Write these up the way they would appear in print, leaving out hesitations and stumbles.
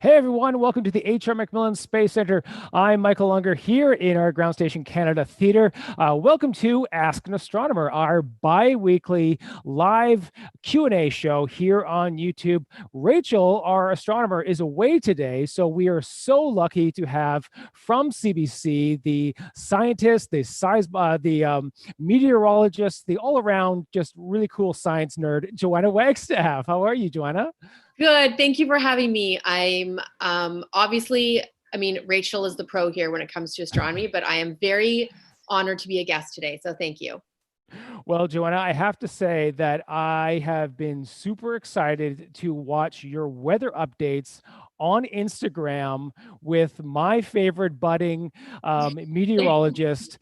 Hey everyone, welcome to the MacMillan Space Centre. I'm Michael Unger here in our Ground Station Canada Theatre. Welcome to Ask an Astronomer, our bi-weekly live Q&A show here on YouTube. Rachel, our astronomer, is away today, so we are so lucky to have from CBC the scientist, the meteorologist, the all-around just really cool science nerd, Johanna Wagstaffe. How are you, Johanna? Good. Thank you for having me. I'm obviously, Rachel is the pro here when it comes to astronomy, but I am very honored to be a guest today. So thank you. Well, Joanna, I have to say that I have been super excited to watch your weather updates on Instagram with my favorite budding meteorologist,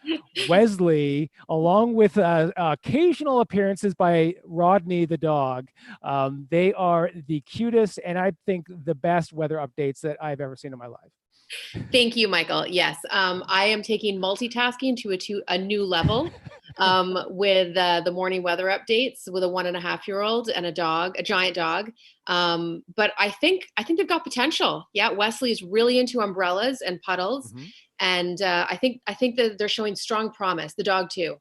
Wesley, along with occasional appearances by Rodney the dog. They are the cutest and I think the best weather updates that I've ever seen in my life. Thank you, Michael. Yes, I am taking multitasking to a new level with the morning weather updates with a 1.5-year-old and a dog, a giant dog. But I think they've got potential. Yeah, Wesley is really into umbrellas and puddles, Mhm. and I think that they're showing strong promise. The dog too.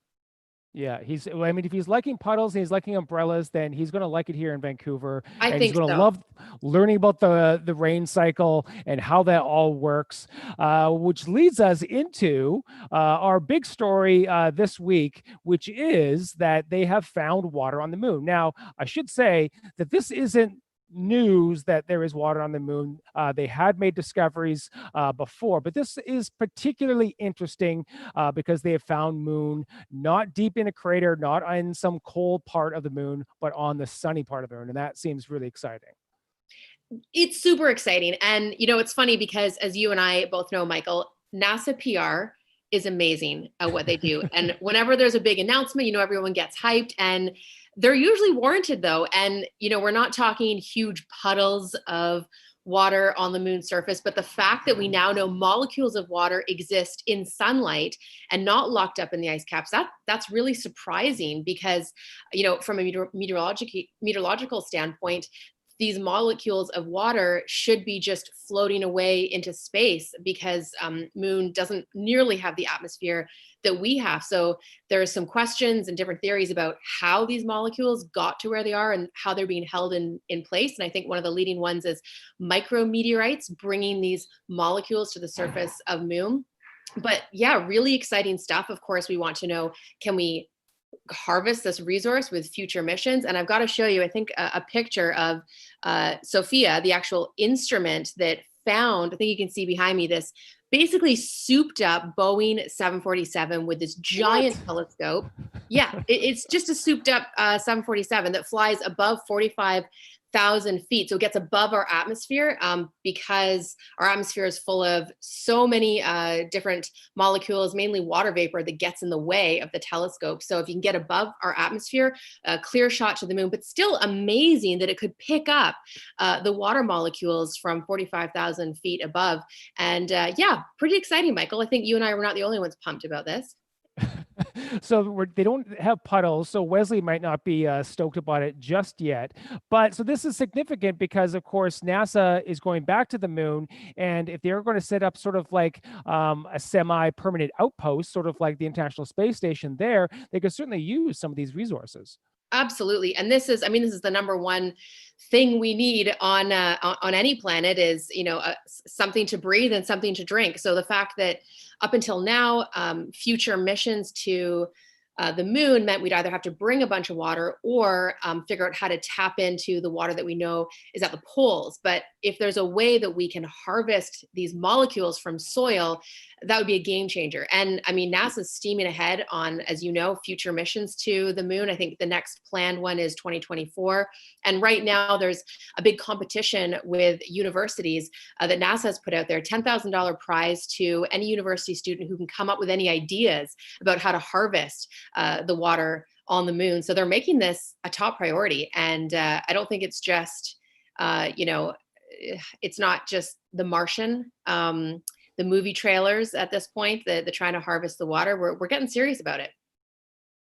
Yeah, I mean, if he's liking puddles and he's liking umbrellas, then he's going to like it here in Vancouver, I and he's think going to so. love learning about the rain cycle and how that all works. Which leads us into our big story this week, which is that they have found water on the moon. Now, I should say that this isn't news that there is water on the moon. They had made discoveries before, but this is particularly interesting because they have found moon not deep in a crater, not in some cold part of the moon, but on the sunny part of the moon. And that seems really exciting. It's super exciting. And, it's funny because as you and I both know, Michael, NASA PR is amazing at what they do. And whenever there's a big announcement, everyone gets hyped and they're usually warranted though. And, we're not talking huge puddles of water on the moon's surface, but the fact that we now know molecules of water exist in sunlight and not locked up in the ice caps, that's really surprising because, from a meteorological standpoint, these molecules of water should be just floating away into space because moon doesn't nearly have the atmosphere that we have. So there are some questions and different theories about how these molecules got to where they are and how they're being held in place. And I think one of the leading ones is micrometeorites bringing these molecules to the surface of moon. But yeah, really exciting stuff. Of course, we want to know, can we harvest this resource with future missions? And I've got to show you, I think, a picture of Sophia, the actual instrument that found, I think you can see behind me, this basically souped up Boeing 747 with this giant What? telescope. Yeah, it's just a souped up 747 that flies above 45,000 feet. So it gets above our atmosphere because our atmosphere is full of so many different molecules, mainly water vapor, that gets in the way of the telescope. So if you can get above our atmosphere, a clear shot to the moon, but still amazing that it could pick up the water molecules from 45,000 feet above. And yeah, pretty exciting, Michael. I think you and I were not the only ones pumped about this. So they don't have puddles, so Wesley might not be stoked about it just yet. But so this is significant because, of course, NASA is going back to the moon, and if they're going to set up sort of like a semi-permanent outpost, sort of like the International Space Station there, they could certainly use some of these resources. Absolutely. And this is the number one thing we need on any planet is, something to breathe and something to drink. So the fact that up until now, future missions to the moon meant we'd either have to bring a bunch of water or figure out how to tap into the water that we know is at the poles. But if there's a way that we can harvest these molecules from soil, that would be a game changer. And I mean, NASA's steaming ahead on, as you know, future missions to the moon. I think the next planned one is 2024. And right now, there's a big competition with universities that NASA has put out there, $10,000 prize to any university student who can come up with any ideas about how to harvest the water on the moon. So they're making this a top priority. And I don't think it's just, it's not just The Martian, the movie trailers at this point, the trying to harvest the water. We're getting serious about it.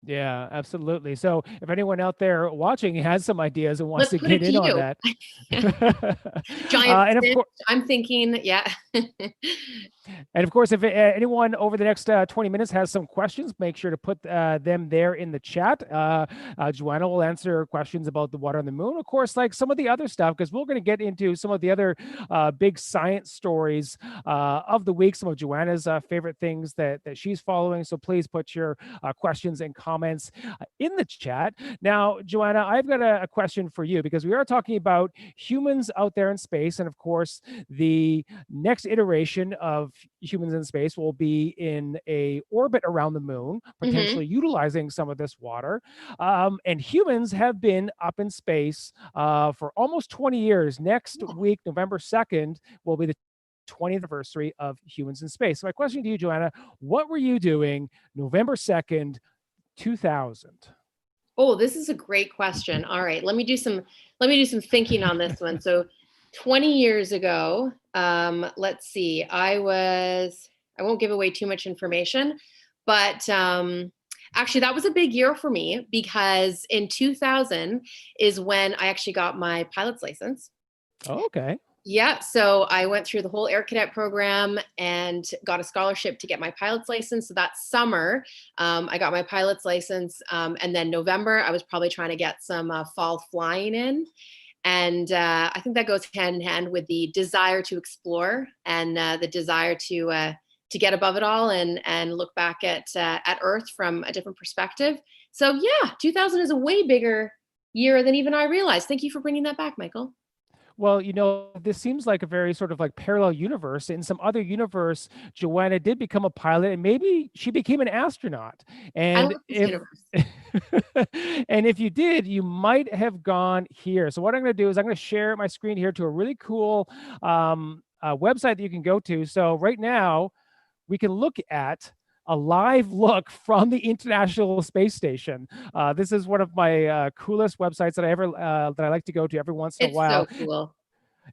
Yeah, absolutely. So if anyone out there watching has some ideas and wants Let's to put get it to in on you. that, Giant and of stitch. course, I'm thinking, yeah. if anyone over the next 20 minutes has some questions, make sure to put them there in the chat. Joanna will answer questions about the water on the moon, of course, like some of the other stuff, because we're going to get into some of the other big science stories of the week, some of Joanna's favorite things that she's following. So please put your questions and comments in the chat. Now, Joanna, I've got a question for you, because we are talking about humans out there in space. And of course, the next iteration of humans in space will be in a orbit around the moon, Hmm. potentially utilizing some of this water. And humans have been up in space for almost 20 years. Next week, November 2nd, will be the 20th anniversary of humans in space. So my question to you, Joanna, what were you doing November 2nd, 2000? Oh, this is a great question. All right, let me do some thinking on this one. So 20 years ago, let's see, I won't give away too much information, but actually that was a big year for me, because in 2000 is when I actually got my pilot's license. Oh, okay. Yeah, so I went through the whole air cadet program and got a scholarship to get my pilot's license. So that summer, I got my pilot's license, and then November, I was probably trying to get some fall flying in, and I think that goes hand in hand with the desire to explore and the desire to get above it all and look back at Earth from a different perspective. So yeah, 2000 is a way bigger year than even I realized. Thank you for bringing that back, Michael. Well, this seems like a very sort of like parallel universe. In some other universe, Joanna did become a pilot, and maybe she became an astronaut. I And love this if universe. and if you did, you might have gone here. So what I'm going to do is I'm going to share my screen here to a really cool website that you can go to. So right now, we can look at a live look from the International Space Station. This is one of my coolest websites that I like to go to every once in a It's so while. cool.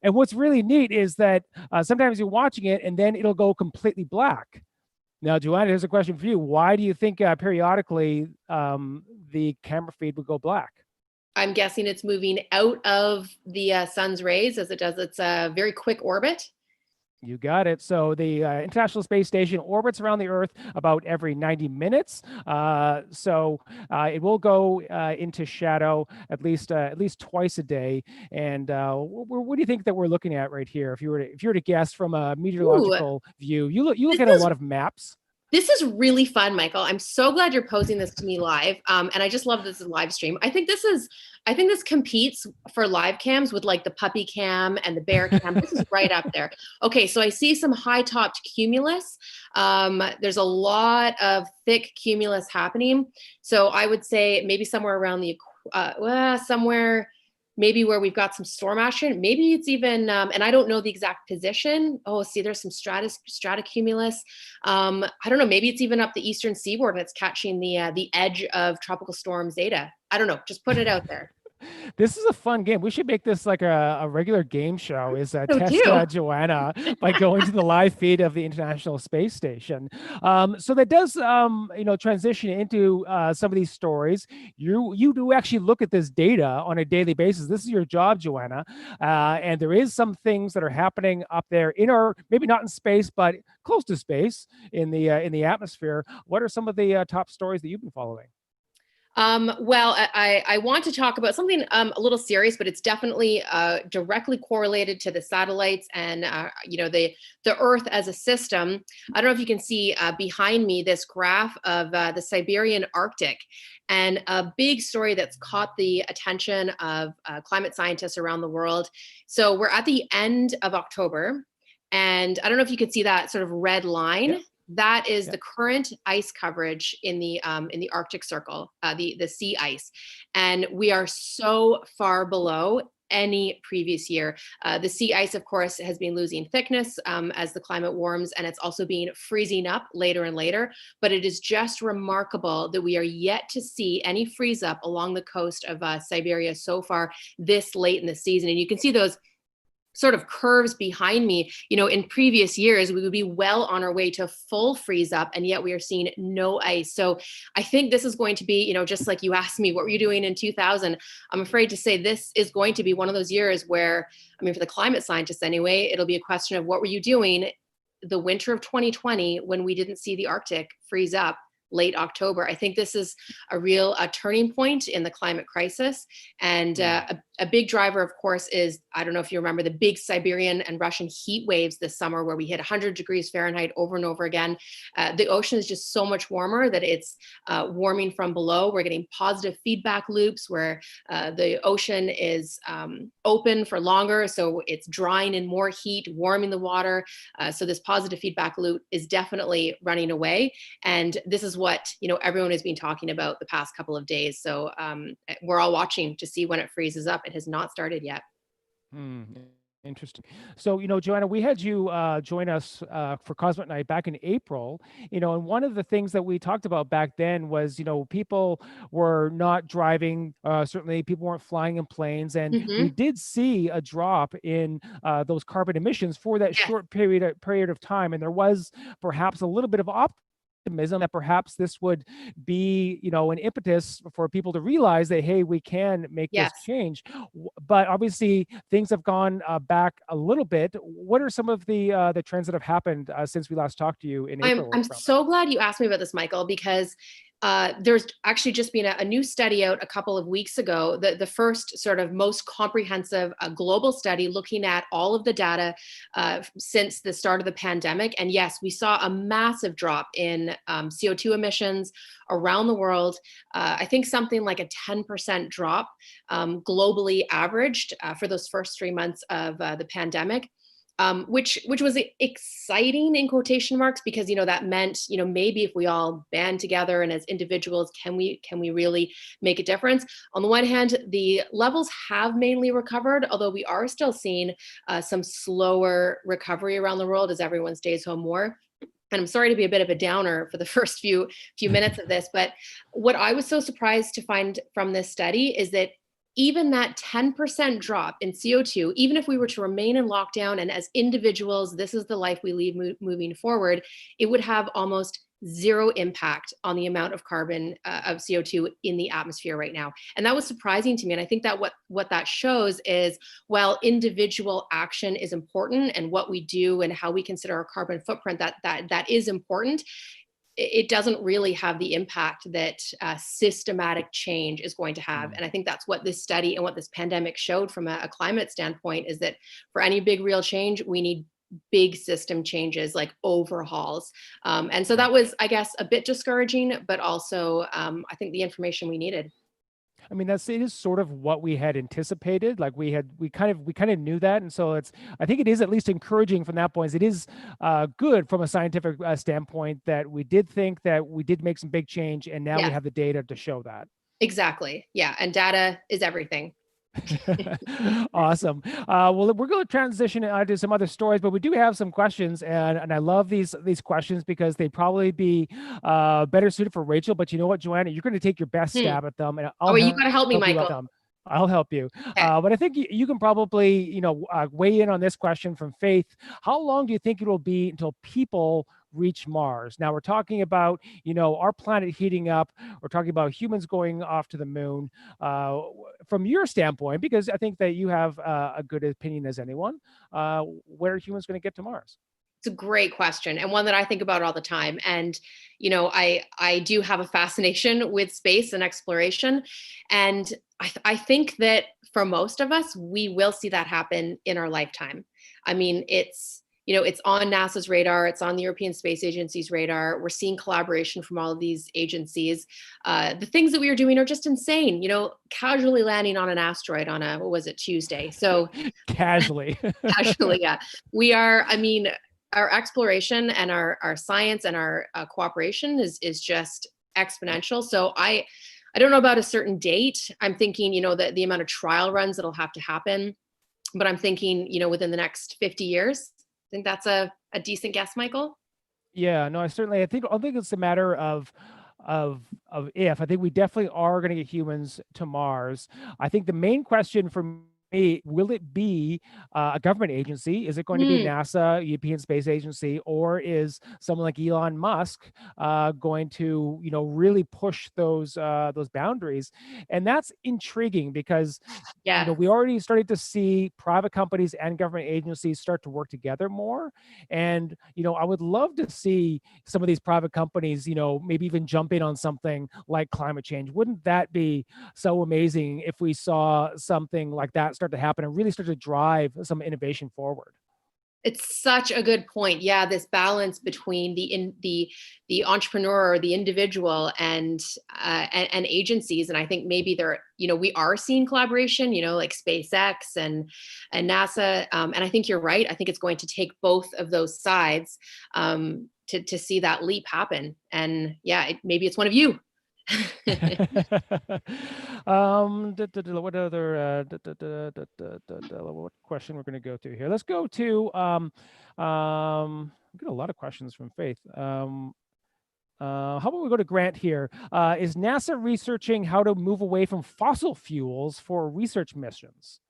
And what's really neat is that sometimes you're watching it and then it'll go completely black. Now, Joanna, here's a question for you. Why do you think periodically the camera feed would go black? I'm guessing it's moving out of the sun's rays as it does its very quick orbit. You got it. So the International Space Station orbits around the Earth about every 90 minutes. It will go into shadow at least twice a day. And what do you think that we're looking at right here? If you were to guess from a Ooh, meteorological view, you look this at a is lot of maps. this is really fun, Michael. I'm so glad you're posing this to me live. And I just love this live stream. I think this competes for live cams with like the puppy cam and the bear cam. This is right up there. Okay, so I see some high topped cumulus. There's a lot of thick cumulus happening. So I would say maybe somewhere around somewhere maybe where we've got some storm action. Maybe it's even, and I don't know the exact position. Oh, see, there's some stratocumulus. I don't know. Maybe it's even up the eastern seaboard and it's catching the edge of Tropical Storm Zeta. I don't know. Just put it out there. This is a fun game. We should make this like a regular game show. Is So test do. Joanna by going to the live feed of the International Space Station. So that does transition into some of these stories. You do actually look at this data on a daily basis. This is your job, Joanna, and there is some things that are happening up there in our maybe not in space, but close to space in the atmosphere. What are some of the top stories that you've been following? Well, I want to talk about something a little serious, but it's definitely directly correlated to the satellites and the Earth as a system. I don't know if you can see behind me this graph of the Siberian Arctic, and a big story that's caught the attention of climate scientists around the world. So we're at the end of October, and I don't know if you could see that sort of red line. Yeah. That is Yeah. the current ice coverage in the Arctic Circle, the sea ice, and we are so far below any previous year. The sea ice, of course, has been losing thickness as the climate warms, and it's also been freezing up later and later. But it is just remarkable that we are yet to see any freeze up along the coast of Siberia so far this late in the season, and you can see those sort of curves behind me, in previous years, we would be well on our way to full freeze up, and yet we are seeing no ice. So I think this is going to be, just like you asked me, what were you doing in 2000? I'm afraid to say this is going to be one of those years where, for the climate scientists anyway, it'll be a question of what were you doing the winter of 2020 when we didn't see the Arctic freeze up late October. I think this is a turning point in the climate crisis. And a big driver, of course, is, I don't know if you remember the big Siberian and Russian heat waves this summer where we hit 100 degrees Fahrenheit over and over again. The ocean is just so much warmer that it's warming from below. We're getting positive feedback loops where the ocean is open for longer. So it's drawing in more heat, warming the water. So this positive feedback loop is definitely running away. And this is what, everyone has been talking about the past couple of days. So we're all watching to see when it freezes up. It has not started yet. Interesting. So, Johanna, we had you join us for Cosmic Night back in April, and one of the things that we talked about back then was, people were not driving, certainly people weren't flying in planes, and we did see a drop in those carbon emissions for that short period of time. And there was perhaps a little bit of optimism that perhaps this would be, an impetus for people to realize that, hey, we can make this change. But obviously, things have gone back a little bit. What are some of the trends that have happened since we last talked to you in April? I'm so glad you asked me about this, Michael, because there's actually just been a new study out a couple of weeks ago, the first sort of most comprehensive global study looking at all of the data since the start of the pandemic. And yes, we saw a massive drop in CO2 emissions around the world. I think something like a 10% drop globally averaged for those first 3 months of the pandemic. Which was exciting in quotation marks, because that meant maybe if we all band together and as individuals, can we really make a difference? On the one hand, the levels have mainly recovered, although we are still seeing some slower recovery around the world as everyone stays home more. And I'm sorry to be a bit of a downer for the first few minutes of this, but what I was so surprised to find from this study is that even that 10% drop in CO2, even if we were to remain in lockdown and as individuals, this is the life we lead moving forward, it would have almost zero impact on the amount of carbon of CO2 in the atmosphere right now. And that was surprising to me. And I think that what that shows is, while individual action is important and what we do and how we consider our carbon footprint, that is important, it doesn't really have the impact that systematic change is going to have. And I think that's what this study and what this pandemic showed from a climate standpoint, is that for any big real change, we need big system changes, like overhauls. And so that was, I guess, a bit discouraging, but also I think the information we needed. I mean, it is sort of what we had anticipated. Like we kind of knew that. And so I think it is at least encouraging from that point. It is good from a scientific standpoint that we did think that we did make some big change, and now we have the data to show that. Exactly. Yeah. And data is everything. Awesome. Well, we're going to transition to some other stories, but we do have some questions, and I love these questions because they'd probably be better suited for Rachel. But you know what, Johanna, you're going to take your best stab at them, and you got to help me, Michael. I'll help you. Okay. But I think you can probably, weigh in on this question from Faith. How long do you think it will be until people reach Mars? Now we're talking about, our planet heating up. We're talking about humans going off to the moon. From your standpoint, because I think that you have a good opinion as anyone, where are humans going to get to Mars? It's a great question, and one that I think about all the time. And, I do have a fascination with space and exploration. And I think that for most of us, we will see that happen in our lifetime. I mean, it's on NASA's radar. It's on the European Space Agency's radar. We're seeing collaboration from all of these agencies. The things that we are doing are just insane. Casually landing on an asteroid on Tuesday? So casually, yeah. We are, our exploration and our science and our cooperation is just exponential. So I don't know about a certain date. I'm thinking, the amount of trial runs that'll have to happen, but I'm thinking, within the next 50 years. I think that's a decent guess, Michael. Yeah, no, I think it's a matter of if. I think we definitely are going to get humans to Mars. I think the main question for will it be a government agency? Is it going to be Hmm. NASA, European Space Agency, or is someone like Elon Musk going to, really push those boundaries? And that's intriguing because, Yeah. we already started to see private companies and government agencies start to work together more. And, I would love to see some of these private companies, maybe even jump in on something like climate change. Wouldn't that be so amazing if we saw something like that start to happen and really start to drive some innovation forward? It's such a good point. Yeah, this balance between the entrepreneur or the individual and agencies, and I think maybe there, we are seeing collaboration, like SpaceX and NASA, and I think you're right. I think it's going to take both of those sides to see that leap happen. And yeah, maybe it's one of you. What other what question we're going to go to here? Let's go to we got a lot of questions from Faith. How about we go to Grant here? Is NASA researching how to move away from fossil fuels for research missions?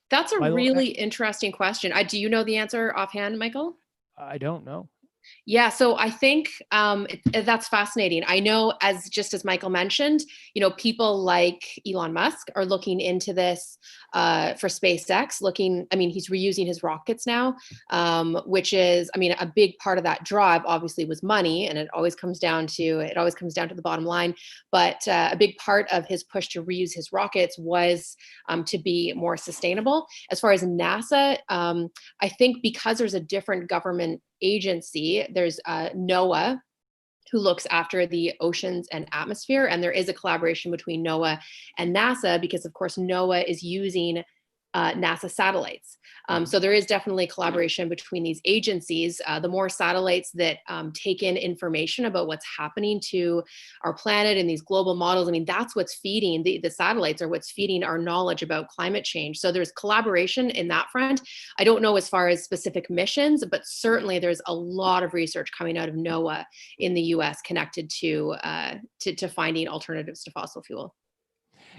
That's a By the way, really interesting question. Do you know the answer offhand, Michael? I don't know. Yeah, so I think that's fascinating. I know, as Michael mentioned, people like Elon Musk are looking into this for SpaceX. I mean, he's reusing his rockets now, which is, I mean, a big part of that drive obviously was money, and it always comes down to the bottom line. But a big part of his push to reuse his rockets was to be more sustainable. As far as NASA, I think because there's a different government agency. There's NOAA, who looks after the oceans and atmosphere. And there is a collaboration between NOAA and NASA because, of course, NOAA is using NASA satellites. So there is definitely collaboration between these agencies. The more satellites that take in information about what's happening to our planet and these global models, I mean, that's what's feeding the satellites are what's feeding our knowledge about climate change. So there's collaboration in that front. I don't know as far as specific missions, but certainly there's a lot of research coming out of NOAA in the US connected to finding alternatives to fossil fuel.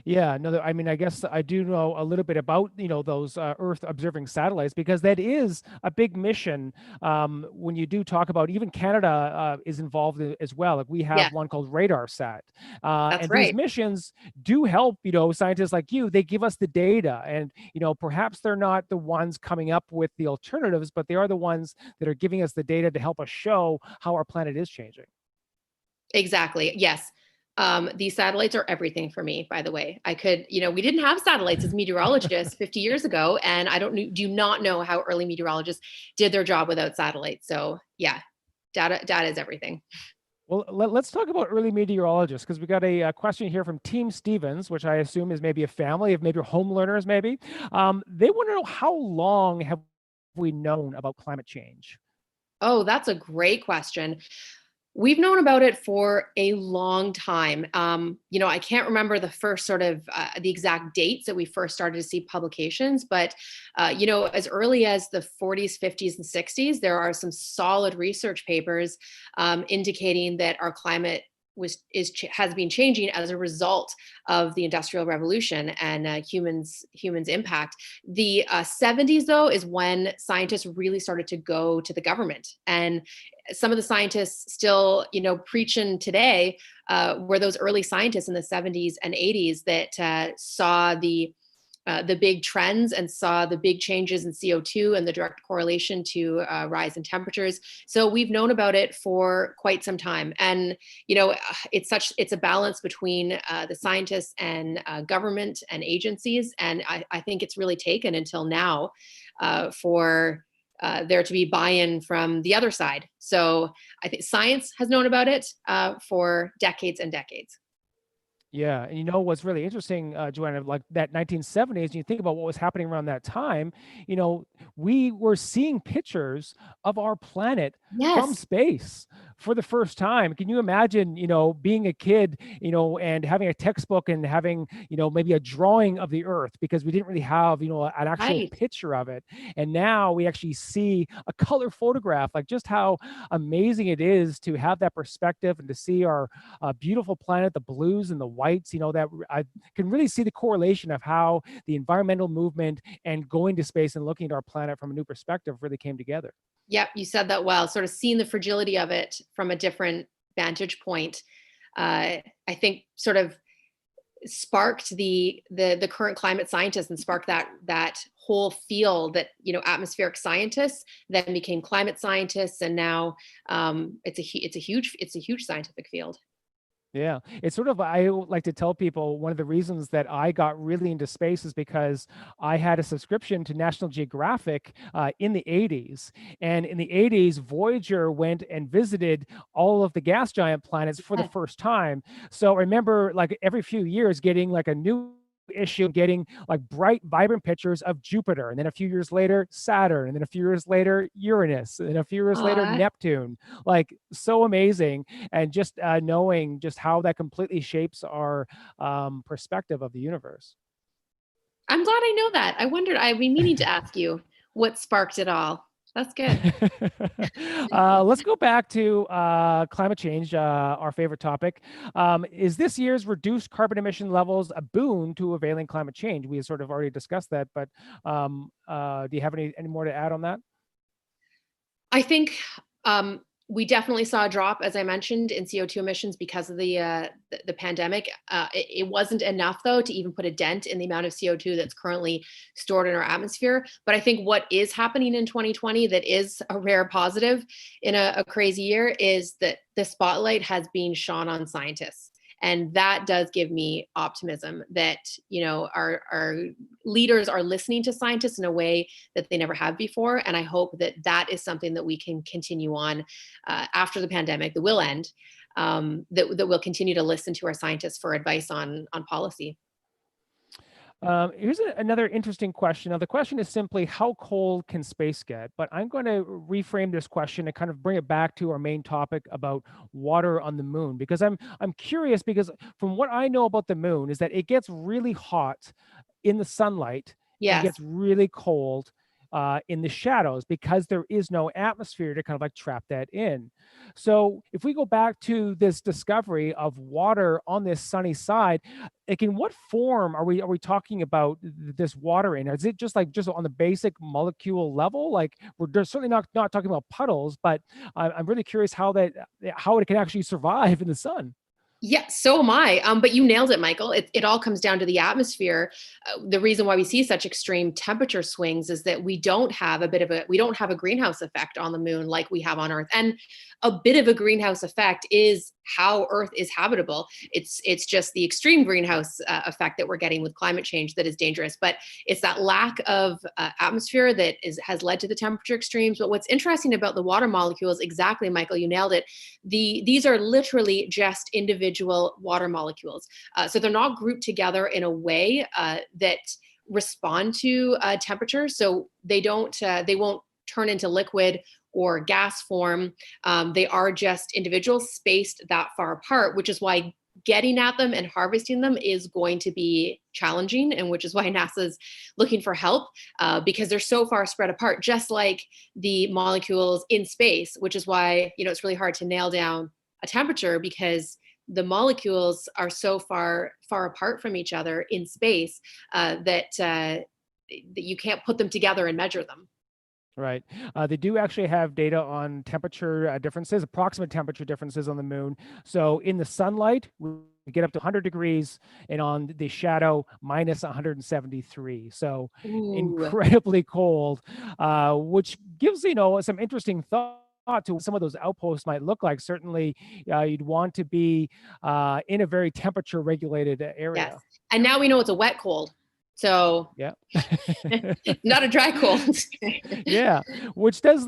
Yeah, no, I mean, I guess I do know a little bit about, those Earth observing satellites because that is a big mission. When you do talk about, even Canada is involved as well. Like we Yeah, have one called RadarSat, that's and these right. missions do help, scientists like you. They give us the data, and perhaps they're not the ones coming up with the alternatives, but they are the ones that are giving us the data to help us show how our planet is changing. Exactly. Yes. These satellites are everything for me, by the way. We didn't have satellites as meteorologists 50 years ago, and do not know how early meteorologists did their job without satellites. So yeah, data is everything. Well, let's talk about early meteorologists because we got a question here from Team Stevens, which I assume is maybe a family of maybe home learners, maybe. They want to know how long have we known about climate change? Oh, that's a great question. We've known about it for a long time. I can't remember the first the exact dates that we first started to see publications, but as early as the 40s, 50s, and 60s, there are some solid research papers indicating that our climate has been changing as a result of the Industrial Revolution and humans impact. The 70s though is when scientists really started to go to the government, and some of the scientists still preaching today were those early scientists in the 70s and 80s that saw the big trends and saw the big changes in CO2 and the direct correlation to rise in temperatures. So we've known about it for quite some time. And, it's a balance between the scientists and government and agencies. And I think it's really taken until now for there to be buy-in from the other side. So I think science has known about it for decades and decades. Yeah, and what's really interesting, Joanna, like that 1970s, and you think about what was happening around that time, you know, we were seeing pictures of our planet from Yes. space for the first time. Can you imagine, being a kid, and having a textbook and having, maybe a drawing of the Earth, because we didn't really have, an actual Right. picture of it. And now we actually see a color photograph, like just how amazing it is to have that perspective and to see our beautiful planet, the blues and the whites, that I can really see the correlation of how the environmental movement and going to space and looking at our planet from a new perspective really came together. Yep, you said that well. Sort of seeing the fragility of it from a different vantage point, I think, sort of sparked the current climate scientists and sparked that whole field that atmospheric scientists then became climate scientists, and now it's a huge scientific field. Yeah, it's sort of, I like to tell people, one of the reasons that I got really into space is because I had a subscription to National Geographic in the 80s. And in the 80s, Voyager went and visited all of the gas giant planets for the Yeah. first time. So I remember, like, every few years getting like a new issue, getting like bright, vibrant pictures of Jupiter, and then a few years later Saturn, and then a few years later Uranus, and then a few years later Aw, Neptune. Like, so amazing. And just knowing just how that completely shapes our perspective of the universe. I'm glad I know that. I've been meaning to ask you what sparked it all. That's good. Let's go back to climate change, our favorite topic. Is this year's reduced carbon emission levels a boon to availing climate change? We sort of already discussed that, but do you have any more to add on that? I think we definitely saw a drop, as I mentioned, in CO2 emissions because of the pandemic. It wasn't enough, though, to even put a dent in the amount of CO2 that's currently stored in our atmosphere. But I think what is happening in 2020 that is a rare positive in a crazy year is that the spotlight has been shone on scientists. And that does give me optimism that our leaders are listening to scientists in a way that they never have before. And I hope that that is something that we can continue on after the pandemic that will end. That we'll continue to listen to our scientists for advice on policy. Here's another interesting question. Now, the question is simply, how cold can space get? But I'm going to reframe this question and kind of bring it back to our main topic about water on the moon, because I'm curious, because from what I know about the moon is that it gets really hot in the sunlight and Yes. gets really cold in the shadows, because there is no atmosphere to kind of like trap that in. So if we go back to this discovery of water on this sunny side, like, in what form are we talking about this water in? Is it just on the basic molecule level? Like, we're certainly not talking about puddles, but I'm really curious how it can actually survive in the sun. Yeah, so am I. But you nailed it, Michael. It all comes down to the atmosphere. The reason why we see such extreme temperature swings is that we don't have a greenhouse effect on the moon like we have on Earth. And a bit of a greenhouse effect is how Earth is habitable. It's just the extreme greenhouse effect that we're getting with climate change that is dangerous. But it's that lack of atmosphere that has led to the temperature extremes. But what's interesting about the water molecules, exactly, Michael, you nailed it. These are literally just individual water molecules. So they're not grouped together in a way that respond to temperature. So they won't turn into liquid or gas form. They are just individuals spaced that far apart, which is why getting at them and harvesting them is going to be challenging, and which is why NASA's looking for help because they're so far spread apart, just like the molecules in space, which is why it's really hard to nail down a temperature, because the molecules are so far apart from each other in space that you can't put them together and measure them. Right. They do actually have data on temperature differences, approximate temperature differences on the moon. So in the sunlight, we get up to 100 degrees, and on the shadow, minus 173. So Ooh. incredibly cold, which gives, some interesting thought to what some of those outposts might look like. Certainly, you'd want to be in a very temperature regulated Yes. area. And now we know it's a wet cold. So Yeah. not a dry cold. Yeah, which does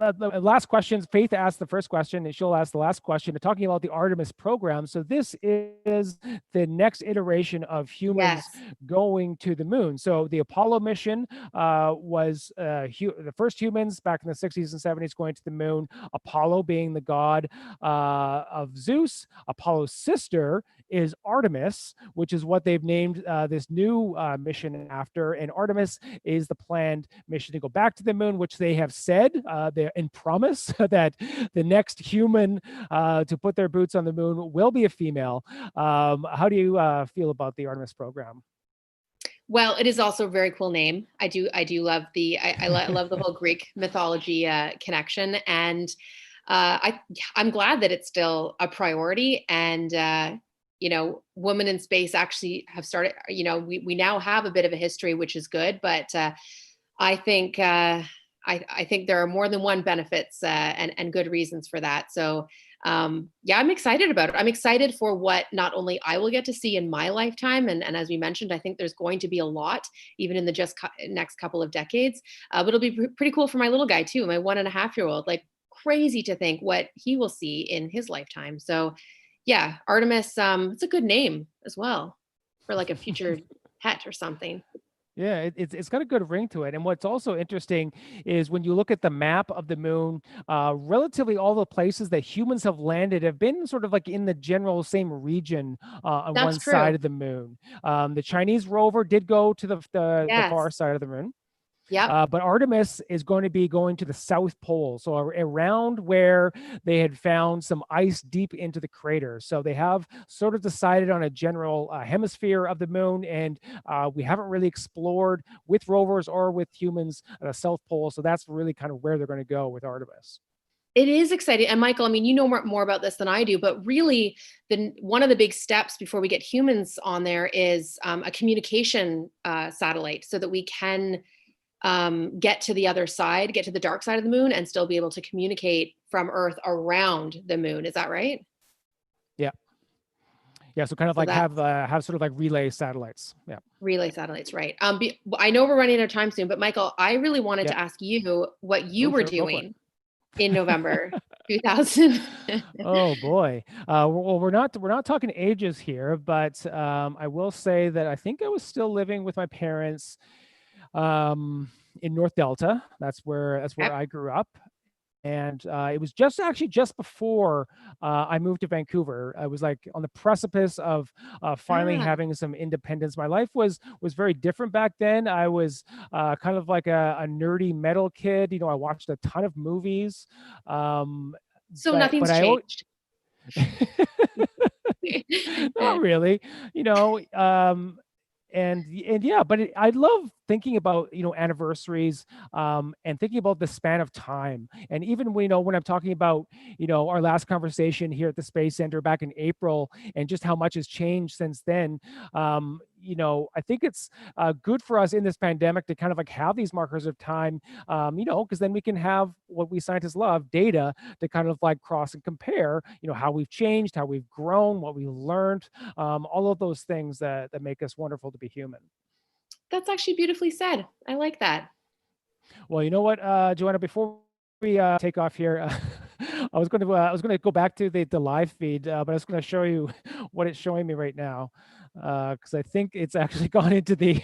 the last questions, Faith asked the first question and she'll ask the last question, talking about the Artemis program. So this is the next iteration of humans Yes. going to the moon. So the Apollo mission was the first humans back in the 60s and 70s going to the moon, Apollo being the god of Zeus. Apollo's sister is Artemis, which is what they've named this new mission after. And Artemis is the planned mission to go back to the moon, which they have said and promise that the next human to put their boots on the moon will be a female. How do you feel about the Artemis program? Well, it is also a very cool name. I do love I love the whole Greek mythology connection, and I'm glad that it's still a priority. And women in space actually have started. We now have a bit of a history, which is good, but I think I think there are more than one benefits and good reasons for that. So yeah, I'm excited about it. I'm excited for what not only I will get to see in my lifetime, and as we mentioned, I think there's going to be a lot even in the next couple of decades. But it'll be pretty cool for my little guy too, my 1.5-year-old. Like, crazy to think what he will see in his lifetime. So yeah, Artemis, it's a good name as well for like a future pet or something. Yeah, it's got a good ring to it. And what's also interesting is when you look at the map of the moon, relatively all the places that humans have landed have been sort of like in the general same region on That's one side true. of the moon. The Chinese rover did go to the far Yes. side of the moon. Yep. But Artemis is going to be going to the South Pole, so around where they had found some ice deep into the crater. So they have sort of decided on a general hemisphere of the moon, and we haven't really explored with rovers or with humans the South Pole. So that's really kind of where they're going to go with Artemis. It is exciting. And Michael, I mean, you know more about this than I do, but really one of the big steps before we get humans on there is a communication satellite so that we can get to the other side, get to the dark side of the moon and still be able to communicate from Earth around the moon. Is that right? Yeah. Yeah. So kind of So like have sort of like relay satellites. Yeah. relay satellites, right. I know we're running out of time soon, but Michael, I really wanted Yeah. to ask you what you Oh, were sure. Go for it. doing in November 2000. Oh boy. Well, we're not talking ages here, but I will say that I think I was still living with my parents in North Delta. That's where Yep. I grew up. And it was just before I moved to Vancouver. I was like on the precipice of finally Ah, having some independence. My life was very different back then. I was kind of like a nerdy metal kid. I watched a ton of movies, um, so but nothing's I always changed. not really, you know. And yeah, but I love thinking about anniversaries, and thinking about the span of time. And even when I'm talking about our last conversation here at the Space Center back in April, and just how much has changed since then. I think it's good for us in this pandemic to kind of like have these markers of time, because then we can have what we scientists love, data, to kind of like cross and compare how we've changed, how we've grown, what we learned, all of those things that make us wonderful to be human. That's actually beautifully said. I like that. Well, you know what, Joanna, before we take off here, I was going to go back to the live feed, but I was going to show you what it's showing me right now, because I think it's actually gone into the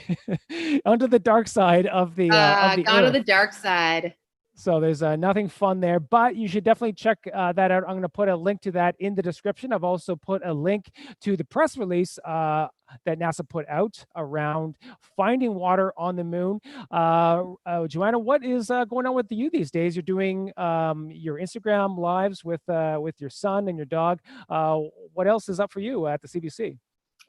onto the dark side of the Gone to Earth. the dark side. So there's nothing fun there, but you should definitely check that out. I'm going to put a link to that in the description. I've also put a link to the press release that NASA put out around finding water on the moon. Joanna, what is going on with you these days? You're doing your Instagram lives with your son and your dog. What else is up for you at the CBC?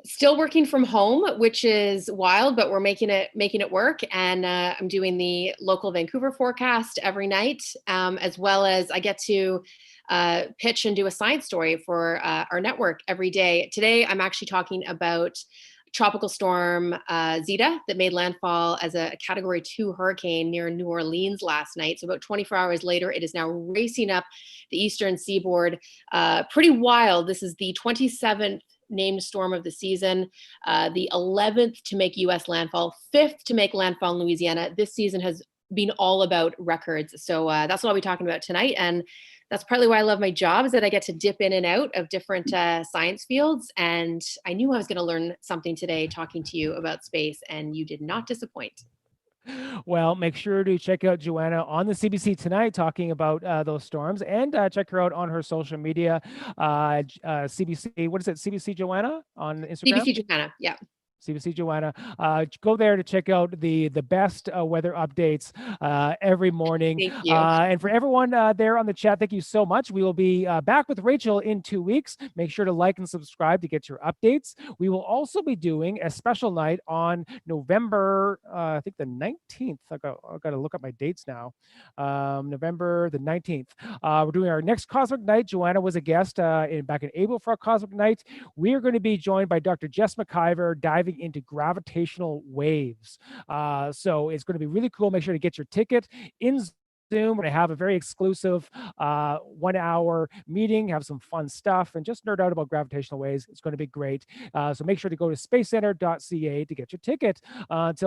Still working from home, which is wild, but we're making it work. And I'm doing the local Vancouver forecast every night, as well as I get to pitch and do a science story for our network every day. Today, I'm actually talking about tropical storm Zeta that made landfall as a Category 2 hurricane near New Orleans last night. So about 24 hours later, it is now racing up the eastern seaboard. Pretty wild. This is the 27th named storm of the season, the 11th to make U.S. landfall, 5th to make landfall in Louisiana. This season has been all about records. So that's what I'll be talking about tonight. And that's partly why I love my job, is that I get to dip in and out of different science fields. And I knew I was going to learn something today talking to you about space, and you did not disappoint. Well, make sure to check out Johanna on the CBC tonight talking about those storms, and check her out on her social media. CBC, what is it? CBC Johanna on Instagram? CBC Johanna. Yeah. CBC Joanna. Go there to check out the best weather updates every morning. Thank you. And for everyone there on the chat, thank you so much. We will be back with Rachel in 2 weeks. Make sure to like and subscribe to get your updates. We will also be doing a special night on November, I think the 19th. I got to look up my dates now. November the 19th. We're doing our next Cosmic Night. Joanna was a guest back in April for our Cosmic Night. We are going to be joined by Dr. Jess McIver, diving into gravitational waves. So it's going to be really cool. Make sure to get your ticket in Zoom. We're going to have a very exclusive 1 hour meeting, have some fun stuff, and just nerd out about gravitational waves. It's going to be great. So make sure to go to spacecenter.ca to get your ticket. Until